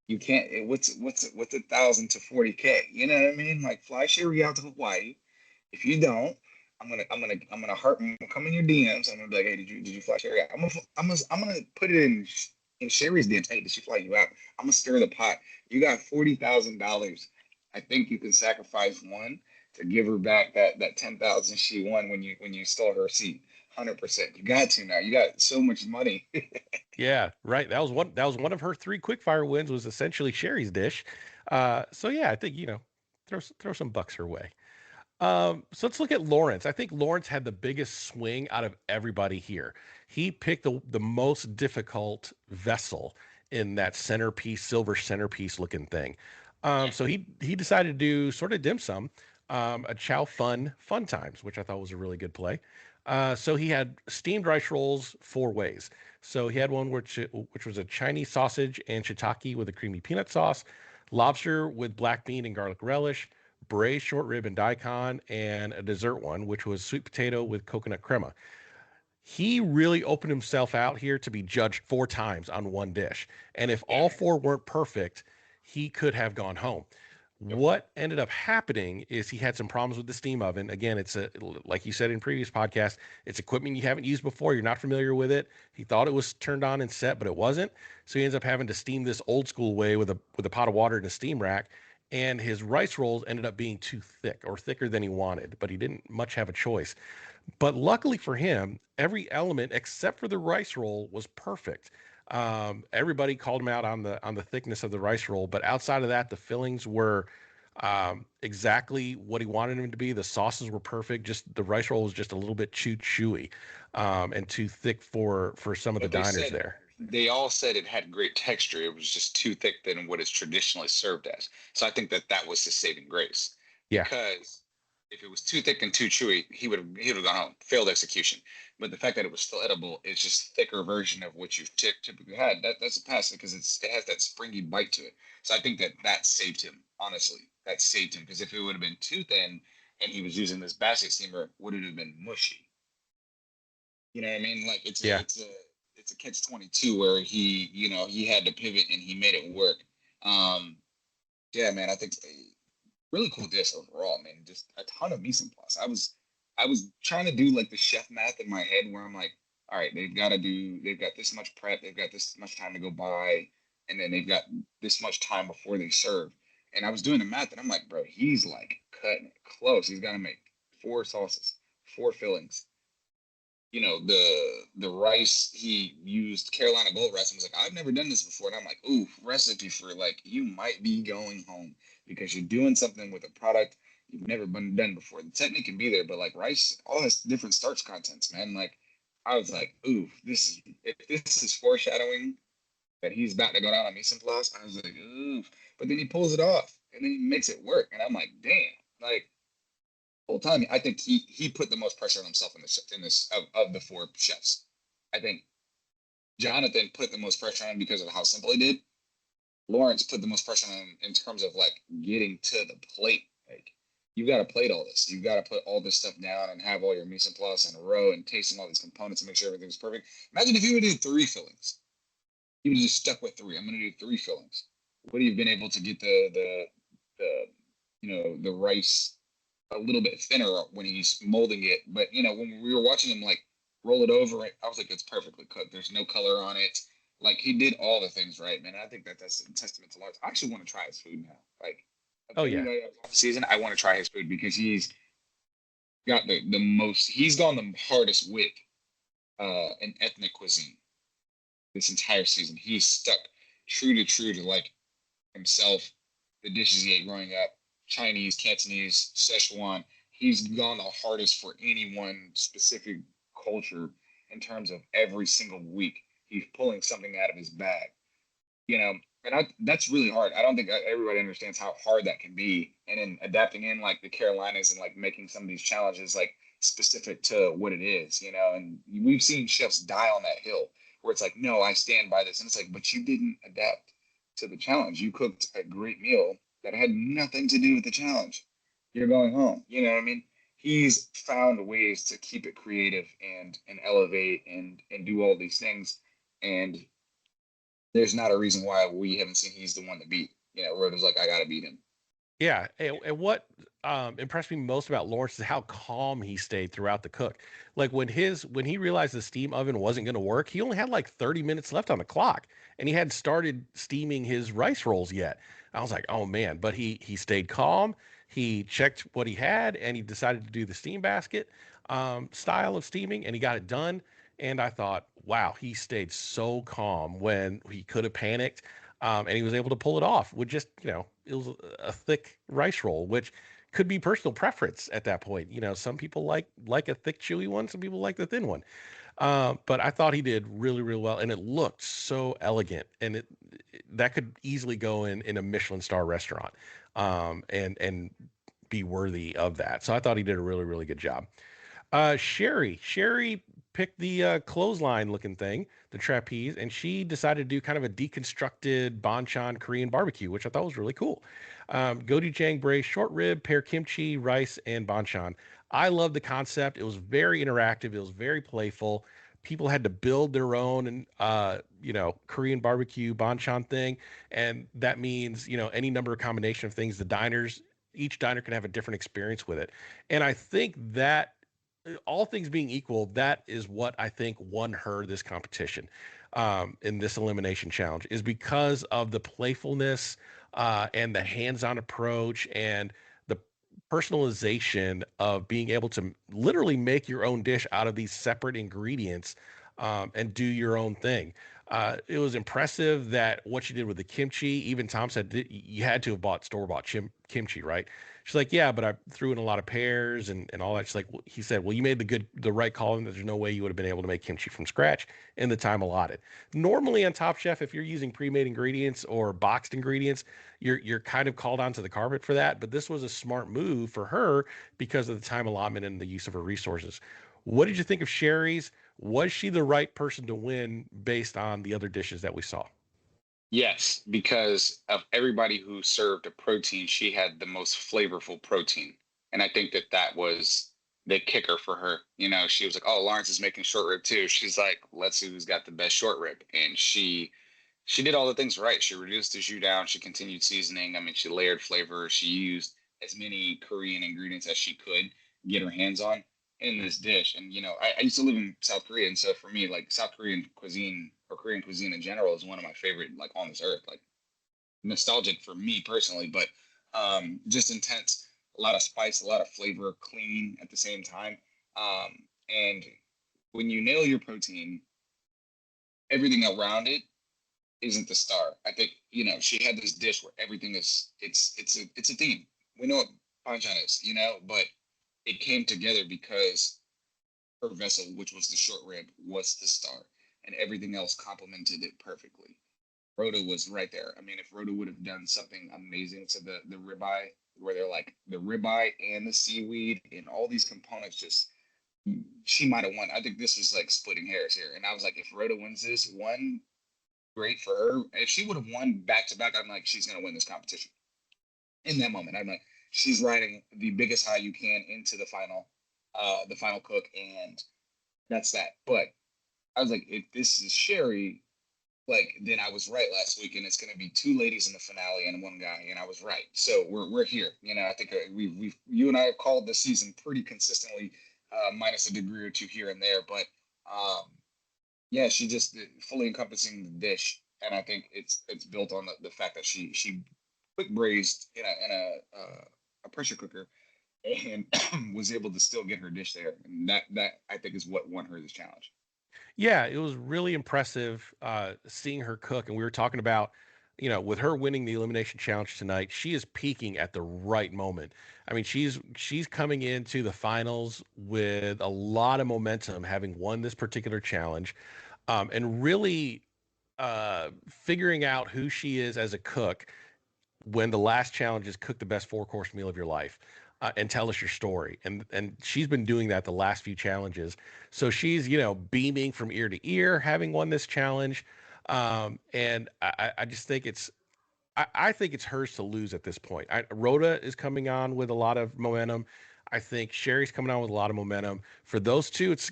[SPEAKER 5] You can't. What's 1,000 to 40K? You know what I mean? Like, fly Sherry out to Hawaii. If you don't, I'm gonna come in your DMs. I'm gonna be like, hey, did you fly Sherry out? I'm gonna put it in Sherry's DMs. Hey, did she fly you out? I'm gonna stir the pot. You got $40,000. I think you can sacrifice one to give her back that 10,000 she won when you stole her seat. 100%. You got to now. You got so much money.
[SPEAKER 2] Yeah, right. That was one of her 3 quickfire wins was essentially Sherry's dish. So yeah, I think throw some bucks her way. So let's look at Lawrence. I think Lawrence had the biggest swing out of everybody here. He picked the most difficult vessel in that centerpiece, silver centerpiece looking thing. So he decided to do sort of dim sum, a chow fun times, which I thought was a really good play. So he had steamed rice rolls 4 ways. So he had one which was a Chinese sausage and shiitake with a creamy peanut sauce, lobster with black bean and garlic relish, braised short rib and daikon, and a dessert one, which was sweet potato with coconut crema. He really opened himself out here to be judged 4 times on one dish. And if
[SPEAKER 5] Yeah.
[SPEAKER 2] all 4 weren't perfect, he could have gone home.
[SPEAKER 5] Yep.
[SPEAKER 2] What ended up happening is he had some problems with the steam oven. Again, like you said in previous podcasts, it's equipment you haven't used before. You're not familiar with it. He thought it was turned on and set, but it wasn't. So he ends up having to steam this old school way with a pot of water and a steam rack. And his rice rolls ended up being too thick or thicker than he wanted, but he didn't much have a choice. But luckily for him, every element except for the rice roll was perfect. Everybody called him out on the thickness of the rice roll, but outside of that, the fillings were exactly what he wanted them to be. The sauces were perfect. Just the rice roll was just a little bit too chewy and too thick for some of the
[SPEAKER 5] But they
[SPEAKER 2] diners
[SPEAKER 5] said
[SPEAKER 2] there.
[SPEAKER 5] they all said it had great texture. It was just too thick than what it's traditionally served as. So I think that was his saving grace,
[SPEAKER 2] Yeah,
[SPEAKER 5] because if it was too thick and too chewy, he would have gone home, failed execution. But the fact that it was still edible, it's just thicker version of what you've typically had. That's a pass because it has that springy bite to it. So I think that saved him. Honestly, that saved him, because if it would have been too thin and he was using this basket steamer, would it have been mushy? You know what I mean? Like,
[SPEAKER 2] yeah.
[SPEAKER 5] it's a catch 22 where he had to pivot and he made it work. Um, yeah, man, I think really cool dish overall, man. Just a ton of mise en place. I was trying to do like the chef math in my head where I'm like, all right, they've got this much prep, they've got this much time to go by, and then they've got this much time before they serve. And I was doing the math, and I'm like, bro, he's like cutting it close. He's got to make 4 sauces, 4 fillings. The rice, he used Carolina Gold rice and was like, I've never done this before. And I'm like, ooh, recipe for, like, you might be going home because you're doing something with a product you've never been done before. The technique can be there, but like rice, all this different starch contents, man. Like, I was like, ooh, if this is foreshadowing that he's about to go down on mise en place, I was like, ooh. But then he pulls it off and then he makes it work. And I'm like, damn. Like, whole time, I think he put the most pressure on himself in this of the 4 chefs. I think Jonathan put the most pressure on because of how simple he did. Lawrence put the most pressure on him in terms of like getting to the plate. Like, you've got to plate all this. You've got to put all this stuff down and have all your mise en place in a row and tasting all these components and make sure everything's perfect. Imagine if you would do 3 fillings. You would just stuck with 3. I'm going to do 3 fillings. Would he have been able to get the the rice a little bit thinner when he's molding it? But when we were watching him like roll it over, I was like, it's perfectly cooked. There's no color on it. Like, he did all the things right, man. I think that's a testament to Lars. I actually want to try his food now. Like, Of
[SPEAKER 2] Oh yeah.
[SPEAKER 5] everybody that was off the season, I want to try his food because he's got the most. He's gone the hardest with an ethnic cuisine this entire season. He's stuck true to like himself, the dishes he ate growing up, Chinese, Cantonese, Szechuan. He's gone the hardest for any one specific culture in terms of every single week. He's pulling something out of his bag, you know, and that's really hard. I don't think everybody understands how hard that can be. And in adapting in like the Carolinas and like making some of these challenges like specific to what it is, and we've seen chefs die on that hill where it's like, no, I stand by this. And it's like, but you didn't adapt to the challenge. You cooked a great meal that had nothing to do with the challenge. You're going home. You know what I mean? He's found ways to keep it creative and elevate and do all these things. And there's not a reason why we haven't seen he's the one to beat. Rhoda's like, I gotta beat him.
[SPEAKER 2] Yeah, and what impressed me most about Lawrence is how calm he stayed throughout the cook. Like when he realized the steam oven wasn't going to work, he only had like 30 minutes left on the clock, and he hadn't started steaming his rice rolls yet. I was like, oh man, but he stayed calm. He checked what he had, and he decided to do the steam basket style of steaming, and he got it done. And I thought, wow, he stayed so calm when he could have panicked, and he was able to pull it off with just, it was a thick rice roll, which could be personal preference at that point. Some people like a thick, chewy one. Some people like the thin one. But I thought he did really, really well, and it looked so elegant, and that could easily go in a Michelin star restaurant, and be worthy of that. So I thought he did a really, really good job. Sherry picked the clothesline looking thing, the trapeze, and she decided to do kind of a deconstructed banchan Korean barbecue, which I thought was really cool. Gochujang braised short rib, pear kimchi, rice, and banchan. I love the concept. It was very interactive. It was very playful. People had to build their own and Korean barbecue banchan thing, and that means any number of combination of things. Each diner can have a different experience with it, and I think that all things being equal, that is what I think won her this competition, in this elimination challenge, is because of the playfulness and the hands-on approach and the personalization of being able to literally make your own dish out of these separate ingredients, and do your own thing. It was impressive that what she did with the kimchi. Even Tom said you had to have bought store-bought kimchi, right? She's like, yeah, but I threw in a lot of pears and all that. She's like, he said, well, you made the right call, and there's no way you would have been able to make kimchi from scratch in the time allotted. Normally on Top Chef, if you're using pre-made ingredients or boxed ingredients, you're kind of called onto the carpet for that. But this was a smart move for her because of the time allotment and the use of her resources. What did you think of Sherry's? Was she the right person to win based on the other dishes that we saw?
[SPEAKER 5] Yes, because of everybody who served a protein, she had the most flavorful protein. And I think that was the kicker for her. She was like, oh, Lawrence is making short rib too. She's like, let's see who's got the best short rib. And she did all the things right. She reduced the jus down. She continued seasoning. I mean, she layered flavor. She used as many Korean ingredients as she could get her hands on in this dish. And I used to live in South Korea, and so for me, like South Korean cuisine or Korean cuisine in general is one of my favorite, like on this earth. Like nostalgic for me personally, but just intense. A lot of spice, a lot of flavor, clean at the same time. And when you nail your protein, everything around it isn't the star. I think she had this dish where everything is it's a theme. We know what panchan is, but it came together because her vessel, which was the short rib, was the star, and everything else complemented it perfectly. Rhoda was right there. I mean, if Rhoda would have done something amazing to the ribeye, where they're like the ribeye and the seaweed and all these components, just she might have won. I think this was like splitting hairs here, and I was like, if Rhoda wins this one, great for her. If she would have won back to back, I'm like, she's gonna win this competition. In that moment, I'm like, she's riding the biggest high you can into the final cook, and that's that. But I was like, if this is Sherry, like then I was right last week, and it's gonna be two ladies in the finale and one guy, and I was right. So we're here. I think we you and I have called this season pretty consistently, minus a degree or two here and there, but yeah, she just fully encompassing the dish, and I think it's built on the fact that she quick braised in a pressure cooker, and was able to still get her dish there. And that I think is what won her this challenge.
[SPEAKER 2] Yeah, it was really impressive seeing her cook. And we were talking about, with her winning the elimination challenge tonight, she is peaking at the right moment. I mean, she's coming into the finals with a lot of momentum, having won this particular challenge, and really figuring out who she is as a cook when the last challenge is cook the best four-course meal of your life, and tell us your story. And she's been doing that the last few challenges. So she's, beaming from ear to ear, having won this challenge. And I just think I think it's hers to lose at this point. Rhoda is coming on with a lot of momentum. I think Sherry's coming on with a lot of momentum. For those two, it's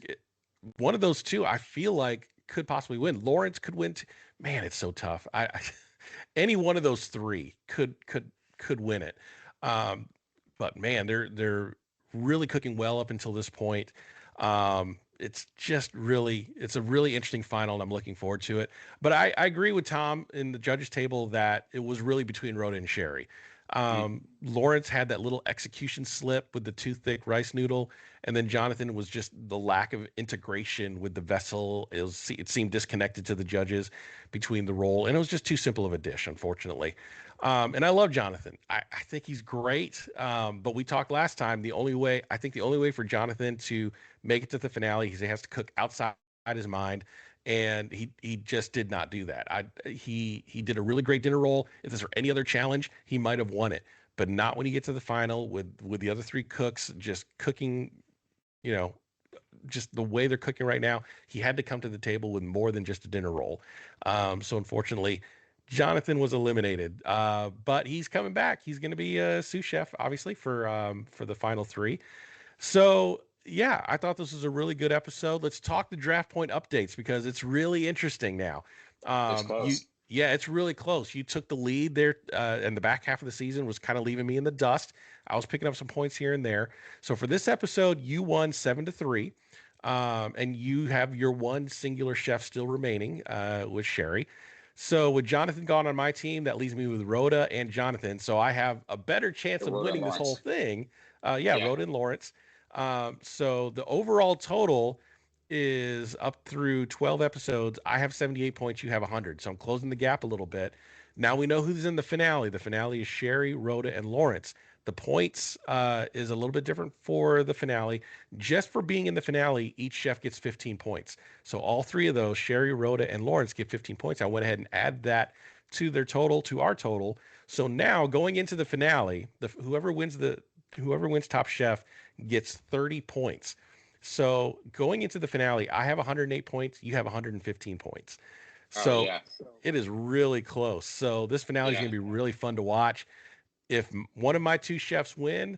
[SPEAKER 2] one of those two I feel like could possibly win. Lawrence could win. Man, it's so tough. Any one of those three could win it. Um, but man, they're really cooking well up until this point. It's a really interesting final, and I'm looking forward to it. But I agree with Tom in the judges table that it was really between Rhoda and Sherry. Lawrence had that little execution slip with the too thick rice noodle, and then Jonathan was just the lack of integration with the vessel. It seemed disconnected to the judges between the roll, and it was just too simple of a dish, unfortunately. And I love Jonathan. I think he's great. But we talked last time. I think the only way for Jonathan to make it to the finale is he has to cook outside his mind, and he just did not do that. He did a really great dinner roll. If this were any other challenge, he might have won it, but not when you get to the final with the other three cooks just cooking, you know, just the way they're cooking right now. He had to come to the table with more than just a dinner roll. So unfortunately, Jonathan was eliminated, but he's coming back. He's going to be a sous chef, obviously, for the final three. So yeah, I thought this was a really good episode. Let's talk the draft point updates because it's really interesting now.
[SPEAKER 5] It's
[SPEAKER 2] You
[SPEAKER 5] close.
[SPEAKER 2] Yeah, it's really close. You took the lead there, and the back half of the season was kind of leaving me in the dust. I was picking up some points here and there. So for this episode, you won 7-3, and you have your one singular chef still remaining, with Sherry. So with Jonathan gone on my team, that leaves me with Rhoda and Jonathan. So I have a better chance of
[SPEAKER 5] Rhoda and
[SPEAKER 2] winning this whole
[SPEAKER 5] Lawrence.
[SPEAKER 2] thing. Yeah,
[SPEAKER 5] Yeah.
[SPEAKER 2] Rhoda and Lawrence. So the overall total is up through 12 episodes. I have 78 points. You have 100. So I'm closing the gap a little bit. Now we know who's in the finale. The finale is Sherry, Rhoda, and Lawrence. The points is a little bit different for the finale. Just for being in the finale, each chef gets 15 points. So all three of those, Sherry, Rhoda, and Lawrence, get 15 points. I went ahead and add that to their total, to our total. So now going into the finale, whoever wins Top Chef gets 30 points. So going into the finale, I have 108 points. You have 115 points.
[SPEAKER 5] Oh
[SPEAKER 2] So
[SPEAKER 5] yeah.
[SPEAKER 2] it is really close. So this finale is
[SPEAKER 5] Yeah.
[SPEAKER 2] going to be really fun to watch. If one of my two chefs win,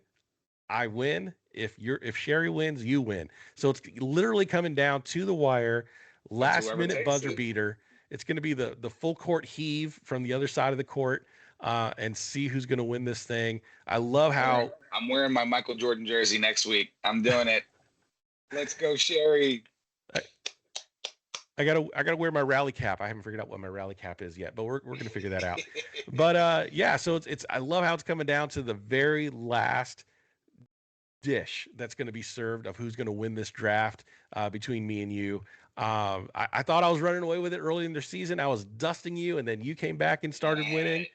[SPEAKER 2] I win. If Sherry wins, you win. So it's literally coming down to the wire,
[SPEAKER 5] It's
[SPEAKER 2] last
[SPEAKER 5] whoever
[SPEAKER 2] minute
[SPEAKER 5] takes
[SPEAKER 2] buzzer
[SPEAKER 5] it.
[SPEAKER 2] beater. It's going to be the full court heave from the other side of the court, and see who's going to win this thing. I love how
[SPEAKER 5] I'm wearing my Michael Jordan jersey next week. I'm doing it. Let's go, Sherry.
[SPEAKER 2] I gotta wear my rally cap. I haven't figured out what my rally cap is yet, but we're gonna figure that out. But yeah, so it's I love how it's coming down to the very last dish that's going to be served of who's going to win this draft, between me and you. I thought I was running away with it early in the season. I was dusting you, and then you came back and started winning.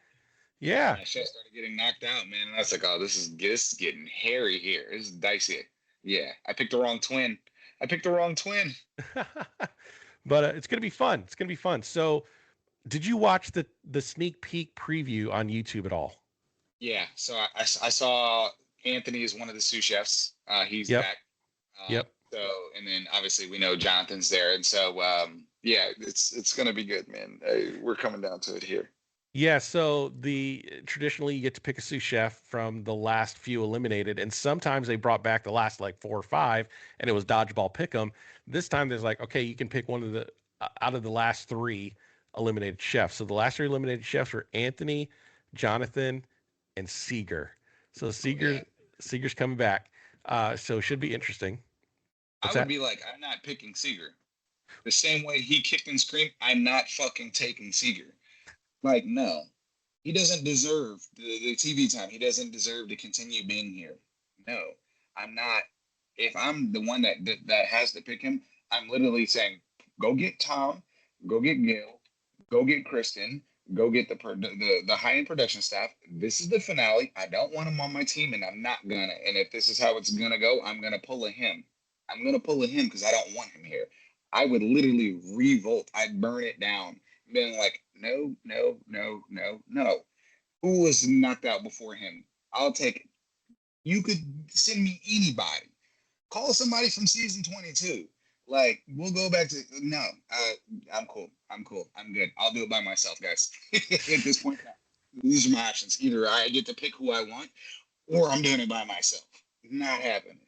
[SPEAKER 5] Yeah,
[SPEAKER 2] Yeah.
[SPEAKER 5] my chef started getting knocked out, man. And I was like, oh, this is getting hairy here. This is dicey. Yeah, I picked the wrong twin. I picked the wrong twin.
[SPEAKER 2] But it's going to be fun. It's going to be fun. So, did you watch the sneak peek preview on YouTube at all?
[SPEAKER 5] Yeah, so I saw Anthony is one of the sous chefs. He's
[SPEAKER 2] Yep.
[SPEAKER 5] back. Um,
[SPEAKER 2] Yep.
[SPEAKER 5] so, and then obviously we know Jonathan's there, and so yeah, it's gonna be good, man. We're coming down to it here.
[SPEAKER 2] Yeah, so the traditionally you get to pick a sous chef from the last few eliminated, and sometimes they brought back the last like four or five, and it was dodgeball pick 'em. This time there's like, okay, you can pick one of the out of the last three eliminated chefs. So the last three eliminated chefs were Anthony, Jonathan, and Seeger. So
[SPEAKER 5] Oh yeah,
[SPEAKER 2] Seeger's coming back. So it should be interesting.
[SPEAKER 5] I
[SPEAKER 2] What's
[SPEAKER 5] would
[SPEAKER 2] that?
[SPEAKER 5] be like, I'm not picking Seeger. The same way he kicked and screamed, I'm not fucking taking Seeger. Like, no, He doesn't deserve the TV time. He doesn't deserve to continue being here. No, I'm not. If I'm the one that has to pick him, I'm literally saying, go get Tom, go get Gail, go get Kristen, go get the high end production staff. This is the finale. I don't want him on my team, and I'm not gonna. And if this is how it's gonna go, I'm gonna pull a him. I'm gonna pull a him because I don't want him here. I would literally revolt. I'd burn it down, being like, no, no, no, no, no. Who was knocked out before him? I'll take it. You could send me anybody. Call somebody from season 22. Like, we'll go back to no. I'm cool. I'm cool. I'm good. I'll do it by myself, guys. At this point, these are my options. Either I get to pick who I want, or I'm doing it by myself. Not happening.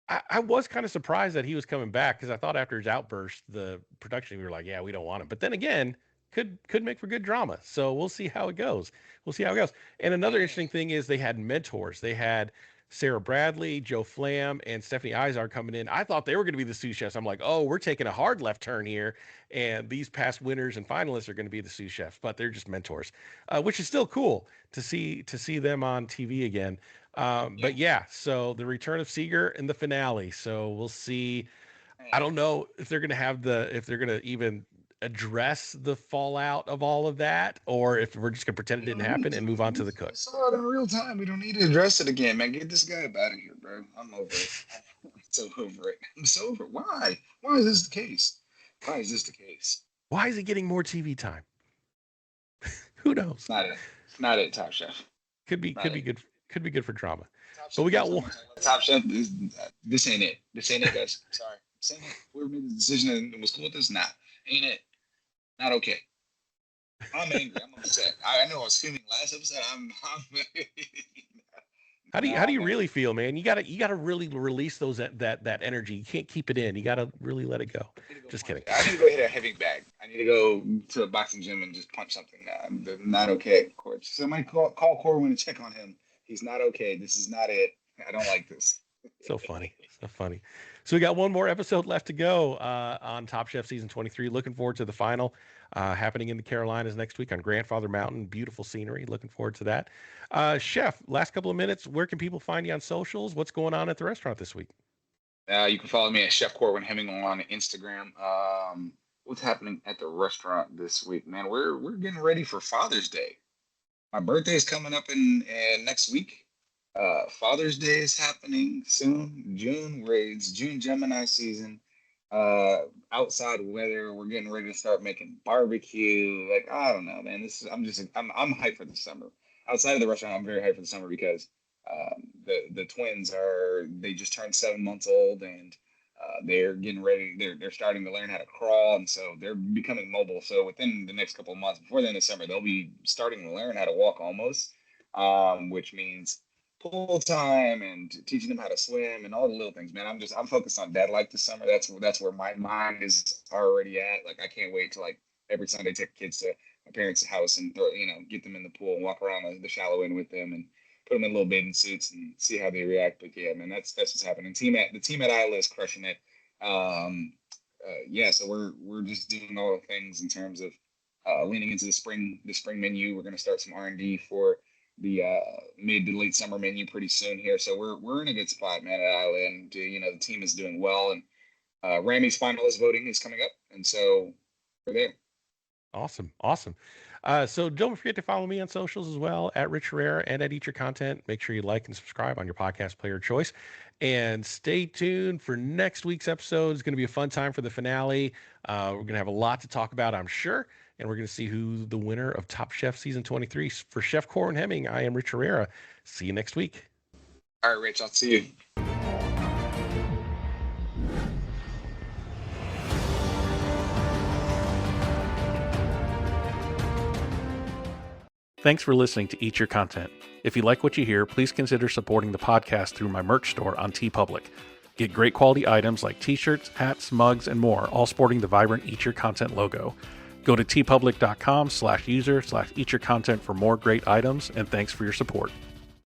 [SPEAKER 2] I was kind of surprised that he was coming back because I thought after his outburst, the production we were like, yeah, we don't want him. But then again, could make for good drama. So we'll see how it goes. We'll see how it goes. And another interesting thing is they had mentors. They had Sarah Bradley, Joe Flam, and Stephanie Izard coming in. I thought they were going to be the sous chefs. I'm like, oh, we're taking a hard left turn here, and these past winners and finalists are going to be the sous chefs, but they're just mentors, which is still cool to see them on TV again. But yeah, so the return of Seeger in the finale. So we'll see. I don't know if they're going to have if they're going to even address the fallout of all of that, or if we're just going to pretend it didn't happen and move on to the cook.
[SPEAKER 5] I saw it in real time. We don't need to address it again, man. Get this guy up out of here, bro. I'm over it. I'm so over it. I'm so over it. Why? Why is this the case? Why is this the case?
[SPEAKER 2] Why is he getting more TV time? Who knows?
[SPEAKER 5] It's not it. It's not it, Top Chef.
[SPEAKER 2] Could be good. Could be good for drama. But we got one.
[SPEAKER 5] Top Chef. This ain't it. This ain't it, guys. Sorry. This ain't it. Whoever made the decision and was cool with this, ain't it. Not okay. I'm angry. I'm upset. I know I was fuming last episode.
[SPEAKER 2] How do you really feel, man? You gotta really release that energy. You can't keep it in. You gotta really let it go. Just kidding.
[SPEAKER 5] I need to go hit a heavy bag. I need to go to a boxing gym and just punch something. I'm not okay, coach. Somebody call Corwin and check on him. He's not okay. This is not it. I don't like this.
[SPEAKER 2] So funny. So funny. So we got one more episode left to go on Top Chef Season 23. Looking forward to the final happening in the Carolinas next week on Grandfather Mountain. Beautiful scenery. Looking forward to that. Chef, last couple of minutes, where can people find you on socials? What's going on at the restaurant this week?
[SPEAKER 5] You can follow me at Chef Corwin Hemming on Instagram. What's happening at the restaurant this week, man? We're getting ready for Father's Day. My birthday is coming up in next week. Father's Day is happening soon. It's June Gemini season. Outside weather, we're getting ready to start making barbecue. Like, I don't know, man. I'm hyped for the summer. Outside of the restaurant, I'm very hyped for the summer because the twins they just turned 7 months old, and they're getting ready. They're starting to learn how to crawl, and so they're becoming mobile. So within the next couple of months, before the end of summer, they'll be starting to learn how to walk almost, which means pool time and teaching them how to swim and all the little things, man. I'm focused on dad life this summer. That's where my mind is already at. Like, I can't wait to, like, every Sunday take kids to my parents' house and get them in the pool and walk around the shallow end with them and put them in little bathing suits and see how they react. But yeah, man, that's what's happening. The team at Isla is crushing it. So we're just doing all the things in terms of leaning into the spring menu. We're going to start some R&D for the mid to late summer menu pretty soon here. So we're in a good spot, man, at Isla, and the team is doing well, and Rammy's finalist voting is coming up, and so we're there.
[SPEAKER 2] Awesome. So don't forget to follow me on socials as well, at Rich Herrera and at Eat Your Content. Make sure you like and subscribe on your podcast player of choice. And stay tuned for next week's episode. It's going to be a fun time for the finale. We're going to have a lot to talk about, I'm sure. And we're going to see who the winner of Top Chef Season 23. For Chef Corwin Hemming, I am Rich Herrera. See you next week.
[SPEAKER 5] All right, Rich, I'll see you.
[SPEAKER 2] Thanks for listening to Eat Your Content. If you like what you hear, please consider supporting the podcast through my merch store on TeePublic. Get great quality items like t-shirts, hats, mugs, and more, all sporting the vibrant Eat Your Content logo. Go to teepublic.com/user/eatyourcontent for more great items, and thanks for your support.